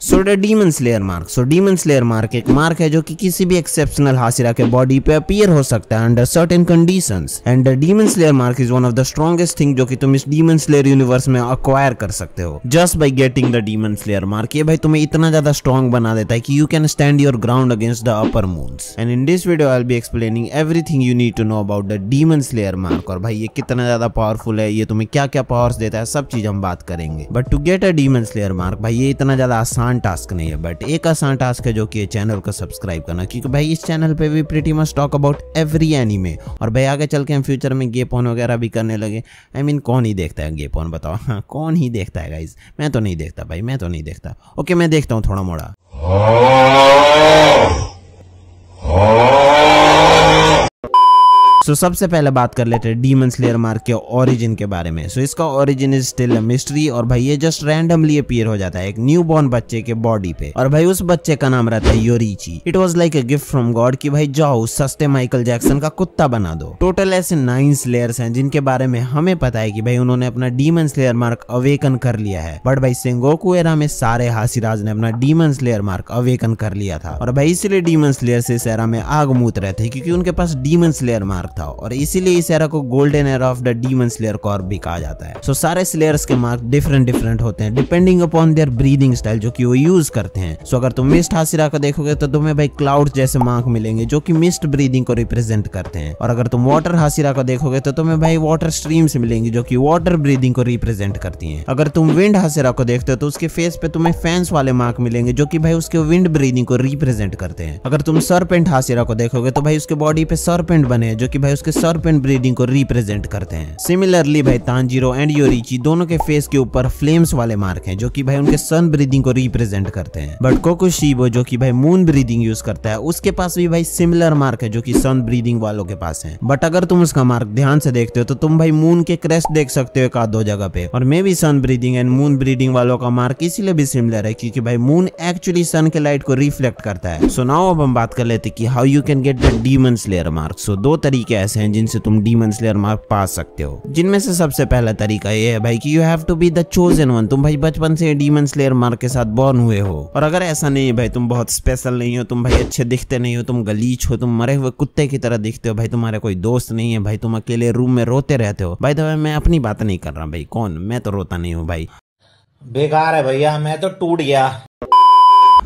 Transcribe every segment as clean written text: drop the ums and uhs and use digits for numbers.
So the demon slayer mark. So demon slayer mark एक mark है जो कि किसी भी एक्सेप्शनल हाशिरा के बॉडी पे अपीयर हो सकता है under certain conditions. And the demon slayer mark is one of the strongest thing जो कि तुम इस डीमन स्लेयर यूनिवर्स में अक्वायर कर सकते हो just by getting the demon slayer mark. ये भाई तुम्हें इतना ज्यादा स्ट्रॉन्ग बना देता है कि you can stand your ground against the upper moons. And in this video I will be explaining everything you need to know about the demon slayer mark. और भाई ये कितना ज्यादा पावरफुल है, ये तुम्हें क्या क्या पावर्स देता है, सब चीज हम बात करेंगे। But to get a demon slayer mark भाई ये इतना ज्यादा आसान टास्क नहीं है, बट एक आसान टास्क है जो कि चैनल को सब्सक्राइब करना, क्योंकि भाई इस चैनल पे भी pretty much talk about every anime. और भाई आगे चल के हम फ्यूचर में गे पॉन वगैरह भी करने लगे। आई मीन कौन ही देखता है गे पॉन, बताओ? हाँ, कौन ही देखता है गाइज? मैं तो नहीं देखता भाई, मैं तो नहीं देखता। ओके मैं देखता हूँ थोड़ा मोड़ा। सो सबसे पहले बात कर लेते हैं डीमन स्लेयर मार्क के ओरिजिन के बारे में। सो इसका origin is still a mystery. और भाई ये जस्ट रैंडमली अपीयर हो जाता है एक न्यू बॉर्न बच्चे के बॉडी पे। और भाई उस बच्चे का नाम रहता है Yoriichi. It was like a gift from God कि भाई जाओ सस्ते माइकल जैक्सन का कुत्ता बना दो। टोटल ऐसे 9 स्लेयर्स हैं जिनके बारे में हमें पता है कि भाई उन्होंने अपना डीमन स्लेयर मार्क अवेकन कर लिया है। बट भाई सेंगोकू एरा में सारे हाशिराज ने अपना डीमन स्लेयर मार्क अवेकन कर लिया था। और भाई इसीलिए डीमन स्लेयर इस एरा में आग मूत रहे थे, क्योंकि उनके पास डीमन स्लेयर मार्क था। और इसीलिए इस एरा को golden era of the demon slayer Corp भी कहा जाता है। सो सारे स्लेयर्स के मार्क डिफरेंट होते हैं depending upon their breathing style जो कि वो यूज करते हैं। सो अगर तुम मिस्ट हाशिरा को देखोगे तो तुम्हें भाई क्लाउड जैसे मार्क मिलेंगे जो कि मिस्ट ब्रीदिंग को रिप्रेजेंट करते हैं। और अगर तुम वाटर हाशिरा को देखोगे तो तुम्हें भाई वाटर स्ट्रीम्स मिलेंगी जो कि वाटर ब्रीदिंग को रिप्रेजेंट करती हैं। अगर तुम विंड हाशिरा को देखते हो तो उसके फेस पे तुम्हें फैंस वाले मार्क मिलेंगे जो कि भाई उसके विंड ब्रीदिंग को रिप्रेजेंट करते हैं। अगर तुम सरपेंट हाशिरा को देखोगे तो भाई उसके बॉडी पे सरपेंट बने हैं जो कि भाई उसके सरपेंट ब्रीदिंग को रिप्रेजेंट करते हैं। सिमिलरली भाई तांजीरो एंड योरीची दोनों के फेस के ऊपर फ्लेम्स वाले मार्क हैं जो कि भाई उनके सन ब्रीदिंग को रिप्रेजेंट करते हैं। बट कोकुशिबो जो कि भाई मून ब्रीदिंग यूज करता है उसके पास भी भाई सिमिलर मार्क है जो कि सन ब्रीदिंग वालों के पास है। बट अगर तुम उसका मार्क ध्यान से देखते हो तो तुम भाई मून के क्रेस्ट देख सकते हो एक आध दो जगह पे। और मे भी sun breathing and moon breathing वालों का मार्क इसीलिए भी सिमिलर है क्योंकि भाई मून एक्चुअली सन के लाइट को रिफ्लेक्ट करता है। सो नाउ अब हम बात कर लेते कि how you can get the demon slayer mark. So 2 तरीके ऐसे हैं जिनसे तुम डीमन स्लेयर मार्क पा सकते हो, जिनमें से सबसे पहला तरीका ये है भाई कि you have to be the chosen one. तुम भाई बचपन से डीमन स्लेयर मार्क के साथ बॉर्न हुए हो। और अगर ऐसा नहीं है भाई, तुम बहुत स्पेशल नहीं हो, तुम भाई अच्छे दिखते नहीं हो, तुम गलीच हो, तुम मरे हुए कुत्ते की तरह दिखते हो, भाई तुम्हारे कोई दोस्त नहीं है, भाई तुम अकेले रूम में रोते रहते हो। भाई तो मैं अपनी बात नहीं कर रहा भाई, कौन? मैं तो रोता नहीं हूँ भाई, बेकार है भैया, मैं तो टूट गया।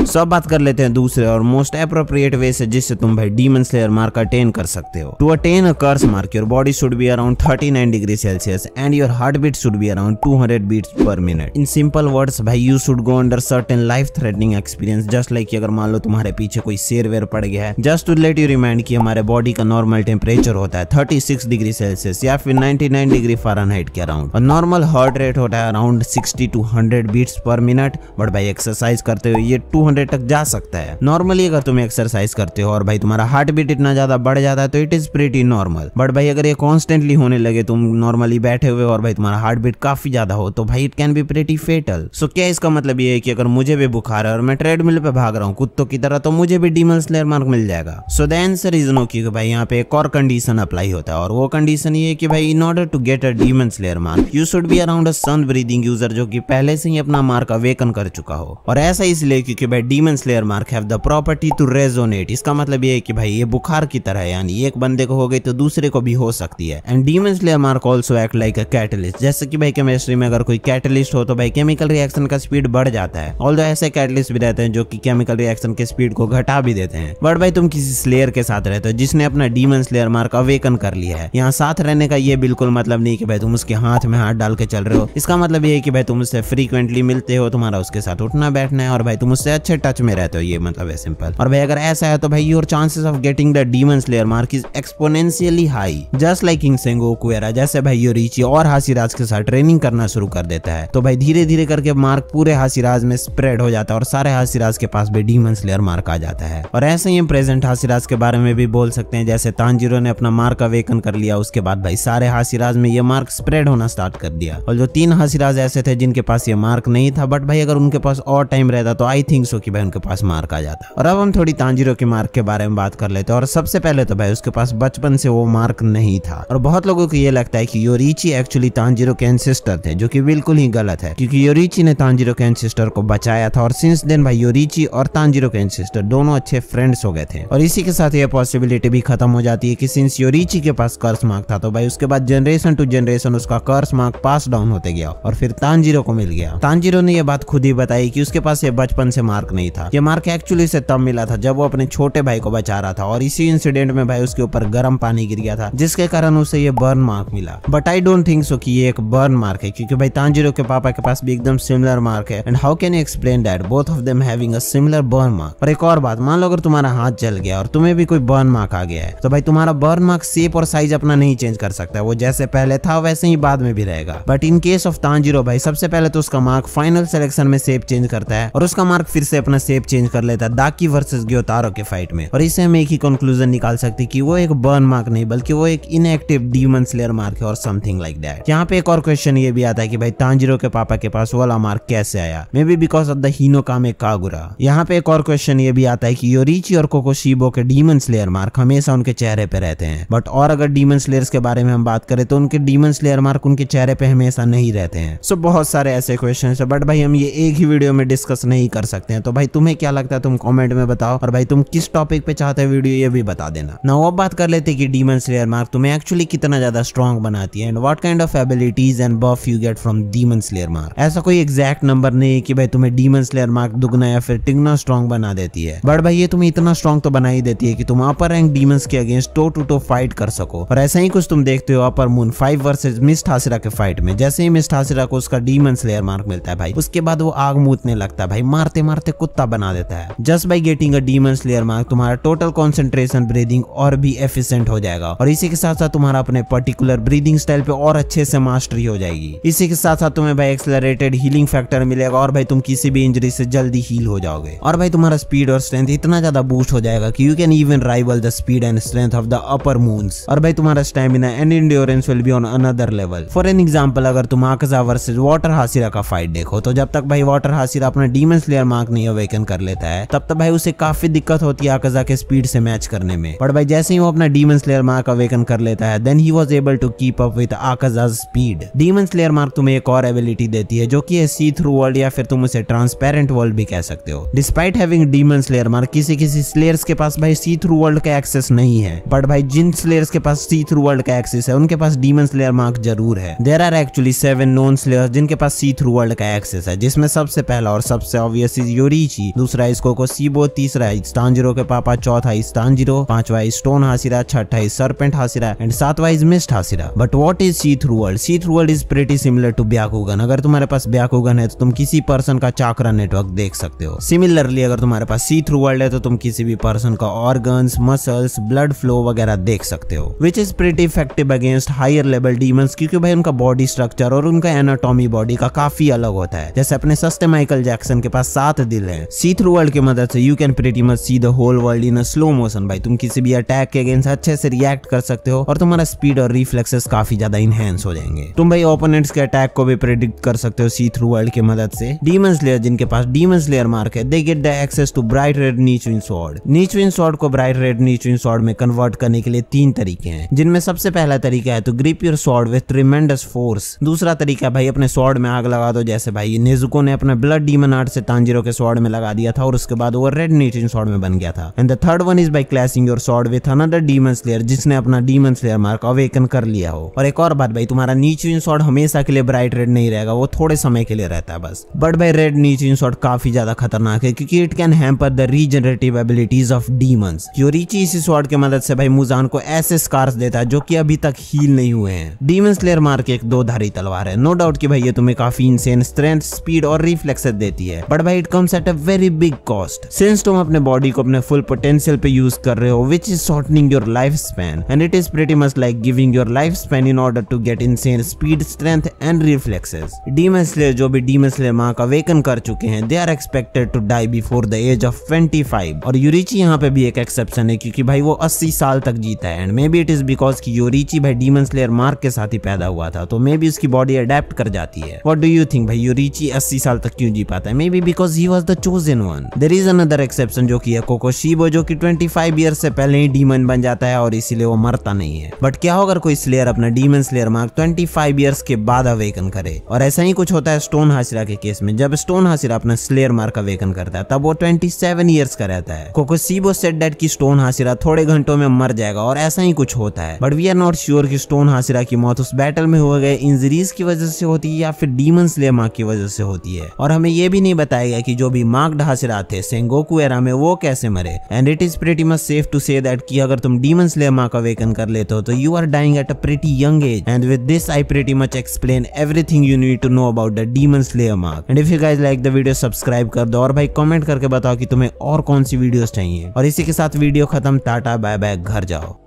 सब बात कर लेते हैं दूसरे और मोस्ट एप्रोप्रिएट वे से जिससे तुम भाई डीमन स्लेयर मार्क अटेन कर सकते हो। To attain a curse mark your body should be around 39 degree celsius and your heart beat should be around 200 beats per minute. In simple words भाई you should go under certain life threatening experience just like अगर मान लो तुम्हारे पीछे कोई शेर where पड़ गया है। Just to let you remind कि हमारे बॉडी का नॉर्मल टेम्परेचर होता है 36 डिग्री सेल्सियस या फिर 99 डिग्री फ़ारेनहाइट के अराउंड। और नॉर्मल हार्ट रेट होता है around 60 to 100 beats per minute. But भाई एक्सरसाइज करते हुए ये 200 तक जा सकता है। नॉर्मली अगर तुम एक्सरसाइज करते हो और भाई तुम्हारा हार्ट बीट इतना ज्यादा बढ़ जाता है तो it is pretty normal. But भाई अगर ये कॉन्स्टेंटली होने लगे, तुम नॉर्मली बैठे हुए और भाई तुम्हारा हार्ट बीट काफी ज्यादा हो, तो भाई it can be pretty fatal. So क्या इसका मतलब ये है कि अगर मुझे भी बुखार है और मैं ट्रेडमिल पे भाग रहा हूँ कुत्तों की तरह, तो मुझे भी डीमन स्लेयर मार्क मिल जाएगा? So the answer is no, क्योंकि भाई यहाँ पे एक और कंडीशन अप्लाई होता है और वो कंडीशन ये है कि भाई in order to get a demon slayer mark you should be around a sun breathing user जो कि पहले से ही अपना मार्क अवेकन कर चुका हो। और ऐसा इसलिए क्योंकि भाई demon slayer mark have the property to resonate. इसका मतलब ये है कि भाई ये बुखार की तरह है, यानी एक बंदे को हो गई तो दूसरे को भी हो सकती है। And demon slayer mark also act like a catalyst. जैसे कि भाई केमिस्ट्री में अगर कोई कैटलिस्ट हो तो भाई केमिकल रिएक्शन का स्पीड बढ़ जाता है। ऑल्दो ऐसे कैटलिस्ट भी रहते हैं जो कि केमिकल रिएक्शन के स्पीड को घटा भी देते हैं। बट भाई तुम किसी स्लेयर के साथ रहते हो जिसने अपना डीमन स्लेयर मार्क अवेकन कर लिया है। यहाँ साथ रहने का ये बिल्कुल मतलब नहीं कि भाई तुम उसके हाथ में हाथ डाल के चल रहे हो। इसका मतलब ये है कि भाई तुम उससे फ्रीक्वेंटली मिलते हो, तुम्हारा उसके साथ उठना बैठना है और भाई तुम उससे अच्छे टच में रहते हो, ये मतलब है सिंपल। और भाई अगर ऐसा है तो भाई your chances of getting the demon slayer mark is exponentially high. Just like king Sengoku era, जैसे भाई योरीची और हाशिराज के साथ ट्रेनिंग करना शुरू कर देता है तो भाई धीरे धीरे करके मार्क पूरे हाशिराज में स्प्रेड हो जाता है और सारे हाशिराज के पास भी डीमन स्लेयर मार्क आ जाता है। और ऐसे ही प्रेजेंट हाशिराज के बारे में भी बोल सकते हैं, जैसे तांजीरो ने अपना मार्क अवेकन कर लिया, उसके बाद भाई सारे हाशिराज में ये मार्क स्प्रेड होना स्टार्ट कर दिया। और जो 3 हाशिराज ऐसे थे जिनके पास ये मार्क नहीं था, बट भाई अगर उनके पास और टाइम रहता तो आई थिंक थिंक सो कि भाई उनके पास मार्क आ जाता। और अब हम थोड़ी तांजीरो के मार्क के बारे में बात कर लेते हैं। और सबसे पहले तो भाई उसके पास बचपन से वो मार्क नहीं था, और बहुत लोगों को ये लगता है कि योरीची एक्चुअली तांजीरो के एंसेस्टर थे, जो कि बिल्कुल ही गलत है, क्योंकि योरीची ने तांजीरो के एंसेस्टर को बचाया था। और सिंस देन भाई योरीची और तांजीरो के एंसेस्टर दोनों अच्छे फ्रेंड्स हो गए थे। और इसी के साथ ये पॉसिबिलिटी भी खत्म हो जाती है कि सिंस योरीची के पास कर्स मार्क था, तो भाई उसके बाद जनरेशन टू जनरेशन उसका कर्स मार्क पास डाउन होते गया और फिर तांजीरो को मिल गया। तांजीरो ने ये बात खुद ही बताई कि उसके पास ये बचपन से मार्क नहीं था। ये मार्क एक्चुअली से तब मिला था जब वो अपने छोटे भाई को बचा रहा था, और इसी इंसिडेंट में भाई उसके ऊपर गर्म पानी गिर गया था, जिसके कारण उसे ये बर्न मार्क मिला। But I don't think so कि ये एक बर्न मार्क है, क्योंकि भाई तांजीरो के पापा के पास भी एकदम सिमिलर मार्क है। And how can you explain that both of them having a similar burn mark. और एक और बात, मान लो अगर तुम्हारा हाथ जल गया और तुम्हें भी कोई बर्न मार्क आ गया है, तो भाई तुम्हारा बर्न मार्क शेप और साइज अपना नहीं चेंज कर सकता, वो जैसे पहले था वैसे ही बाद में भी रहेगा। But in case of Tanjiro भाई सबसे पहले तो उसका मार्क फाइनल सिलेक्शन में शेप चेंज करता है, और उसका मार्क फिर से अपना शेप चेंज कर लेता है दाकी वर्सेस ग्योतारो के फाइट में। और इससे हम एक ही कंक्लूजन निकाल सकते हैं कि वो एक बर्न मार्क नहीं बल्कि वो एक इनएक्टिव डीमन स्लेयर मार्क है और समथिंग लाइक दैट। यहाँ पे एक और क्वेश्चन ये भी आता है कि भाई तांजीरो के पापा के पास वाला मार्क कैसे आया, may B because of the Hinokami Kagura. यहाँ पे एक और क्वेश्चन ये भी आता है कि योरीची और कोकोशिबो के डीमन स्लेयर मार्क हमेशा उनके चेहरे पे रहते हैं, बट और अगर डीमन स्लेयर्स के बारे में हम बात करें तो उनके डीमन स्लेयर मार्क उनके चेहरे पे हमेशा नहीं रहते हैं। सो बहुत सारे ऐसे क्वेश्चन है, बट भाई हम ये एक ही वीडियो में डिस्कस नहीं कर सकते हैं। तो भाई तुम्हें क्या लगता है, तुम कमेंट में बताओ, और भाई तुम किस टॉपिक पे चाहते हो वीडियो ये भी बता देना। नाउ अब बात कर लेते हैं कि डीमन स्लेयर मार्क तुम्हें एक्चुअली कितना ज्यादा स्ट्रॉन्ग बनाती है, and what kind of abilities and buff you get from demon slayer mark. ऐसा कोई एग्जैक्ट नंबर नहीं है कि भाई तुम्हें डीमन स्लेयर मार्क दुगना या फिर तिगुना स्ट्रॉन्ग बना देती है, बट भाई ये तुम्हें इतना स्ट्रॉन्ग तो बना ही देती है कि तुम अपर रैंक डीमंस के against toe to toe fight कर सको। और ऐसा ही कुछ तुम देखते हो upper moon 5 versus mist Hashira के फाइट में। जैसे ही मिस्ट हासिरा को उसका डीमन स्लेयर मार्क मिलता है भाई, उसके बाद वो आग मूतने लगता है भाई, मारते मारते कुत्ता बना देता है। Just by getting a demon slayer mark तुम्हारा टोटल कंसंट्रेशन ब्रीदिंग और भी एफिशिएंट हो जाएगा, और इसी के साथ साथ तुम्हारा अपने पर्टिकुलर ब्रीदिंग स्टाइल पे और अच्छे से मास्टरी हो जाएगी। इसी के साथ साथ तुम्हें भाई एक्सेलरेटेड हीलिंग फैक्टर मिलेगा, और भाई तुम किसी भी इंजरी से जल्दी हील हो जाओगे। और भाई तुम्हारा स्पीड और स्ट्रेंथ इतना ज्यादा बूस्ट हो जाएगा कि you can even rival the speed and strength of the upper moons. और भाई तुम्हारा stamina and endurance will be on another level. For an example, अगर तुम आकाजा वर्सेस वाटर हासिरा का फाइट देखो, तो जब तक भाई वाटर हासिरा अपना डीमन स्लेयर मार्क नहीं अवेकन कर लेता है, तब तक भाई उसे काफी दिक्कत होती है आकाजा के स्पीड से मैच करने में। पर भाई जैसे ही वो अपना डीमन स्लेयर मार्क अवेकन कर लेता है, then he was able to keep up with Akaza's speed. Demon slayer mark तुम्हें एक और एबिलिटी देती है, जो कि है सी थ्रू वर्ल्ड, या फिर तुम उसे ट्रांसपेरेंट वर्ल्ड भी कह सकते हो। Despite having demon slayer mark, किसी किसी स्लेयर्स के पास भाई सी थ्रू वर्ल्ड का एक्सेस नहीं है, बट भाई जिन स्लेयर्स के पास सी थ्रू वर्ल्ड का एक्सेस है उनके पास डीमन स्लेयर मार्क जरूर है। There are actually 7 known slayers जिनके पास सी थ्रू वर्ल्ड का एक्सेस है, जिसमें सबसे पहला और सबसे ऑब्वियस इज योरीची, दूसरा इज कोकोशिबो, तीसरा इज तांजीरो के पापा, चौथा इज तांजीरो, पांचवा इज स्टोन हासिरा, छठा इज सर्पेंट हासिरा, एंड सातवा is mist Hashira. But what is see through world? See through world is pretty similar to Byakugan. अगर तुम्हारे पास ब्याकुगन है तो तुम किसी पर्सन का चाक्रा नेटवर्क देख सकते हो। सिमिलरली अगर तुम्हारे पास सी थ्रू वर्ल्ड है तो तुम किसी भी पर्सन का ऑर्गन्स, मसल्स, ब्लड फ्लो वगैरह देख सकते हो, which is pretty effective against higher level demons, क्योंकि भाई उनका बॉडी स्ट्रक्चर और उनका एनाटॉमी बॉडी का काफी अलग होता है। जैसे अपने सस्ते माइकल जैक्सन के पास 7 दिल है। सी थ्रू वर्ल्ड की मदद से you can pretty much see the whole world in a slow motion. भाई तुम किसी भी अटैक के अगेंस्ट अच्छे से रिएक्ट कर सकते हो, और तुम्हारा स्पीड और रिफ्लेक्सेस काफी ज्यादा इनहेंस हो जाएंगे। तुम भाई ओपोनेंट्स के अटैक को भी प्रेडिक्ट कर सकते हो सी थ्रू वर्ल्ड की मदद से। डीमन स्लेयर जिनके पास डीमन स्लेयर मार्क है, they get the access to bright red Nichirin sword. Nichirin sword को ब्राइट रेड नीचविन स्वॉर्ड में कन्वर्ट करने के लिए 3 तरीके हैं, जिनमें सबसे पहला तरीका है तो grip your sword with tremendous force. दूसरा तरीका भाई अपने स्वॉर्ड में आग लगा दो, जैसे भाई नेजुको ने अपने ब्लड डीमन आर्ट से तांजीरो के स्वॉर्ड में लगा दिया था और उसके बाद वो रेड नीचविन स्वॉर्ड में बन गया था। And the third one is by clashing your sword with another demon slayer, जिसने अपना डीमन स्लेयर मार्क अवेकन कर लिया हो। और एक और बात भाई, तुम्हारा नीचविन स्वॉर्ड हमेशा के लिए ब्राइट रेड नहीं रहेगा, वो थोड़े समय के लिए रहता है बस। बट भाई रेड नीचविन स्वॉर्ड काफी ज्यादा खतरनाक है, क्योंकि it can hamper the regenerative abilities of demons. Yoriichi इसी स्वॉर्ड की मदद से भाई मुजान को ऐसे स्कार्स देता है जो कि अभी तक हील नहीं हुए हैं। डीमन स्लेयर मार्क एक 2-धारी तलवार है, नो डाउट कि भाई ये तुम्हें काफी इंसेन स्ट्रेंथ, स्पीड और रिफ्लेक्सेस देती है, बट भाई it comes at a very big cost, since तुम अपने बॉडी को अपने फुल पोटेंशियल पे यूज कर रहे हो, which is shortening your life span, and it is pretty much like giving your life span in order to get insane speed, strength and reflexes. Demon slayer जो भी demon slayer mark awaken कर चुके हैं, they are expected to die before the age of 25। और योरीची यहाँ पे भी एक एक्सेप्शन है, क्योंकि भाई वो 80 साल तक जीता है, and may be it is because कि योरीची भाई डीमन स्लेयर मार्क के साथ ही पैदा हुआ था, तो मे बी उसकी बॉडी अडेप्ट कर जाती है। व्हाट डू यू थिंक भाई योरीची 80 साल तक क्यों जी पाता है? May be because he was the chosen one. There is another exception जो कि है कोकोशीबो, जो कि 25 ईयर्स से पहले ही डीमन बन जाता है और इसीलिए वो मरता नहीं है। बट क्या होगा कोई स्लेयर अपना डीमन स्लेयर मार्क 25 ईयर्स के बाद अवेकन करे? और ऐसा ही कुछ होता है स्टोन हाशिरा के केस में। जब स्टोन हाशिरा अपना स्लेयर मार्क अवेकन करता है तब वो 27 ईयर्स का रहता है। कोकोशीबो सेड दैट कि स्टोन हाशिरा थोड़े घंटों में मर जाएगा और ऐसा ही कुछ होता है। But we are not sure कि स्टोन हाशिरा की मौत उस बैटल में हुए गए इंजरीज की वजह से होती है या फिर डीमन स्लेयर मार्क की वजह से होती है। और हमें ये भी नहीं बताया गया कि जो भी मार्क्ड हाशिरा थे सेंगोकू एरा में वो कैसे मरे। And it is pretty much safe to say that कि अगर तुम डीमन स्लेयर मार्क अवेकन कर लेते हो तो you are dying at a pretty young age. And with this I pretty much explain everything you need to know about the demon slayer mark. And if you guys like the video subscribe कर दो और भाई comment करके बताओ कि तुम्हें और कौन सी वीडियोस चाहिए। और इसी के साथ वीडियो खत्म, टाटा बाय बाय, घर जाओ।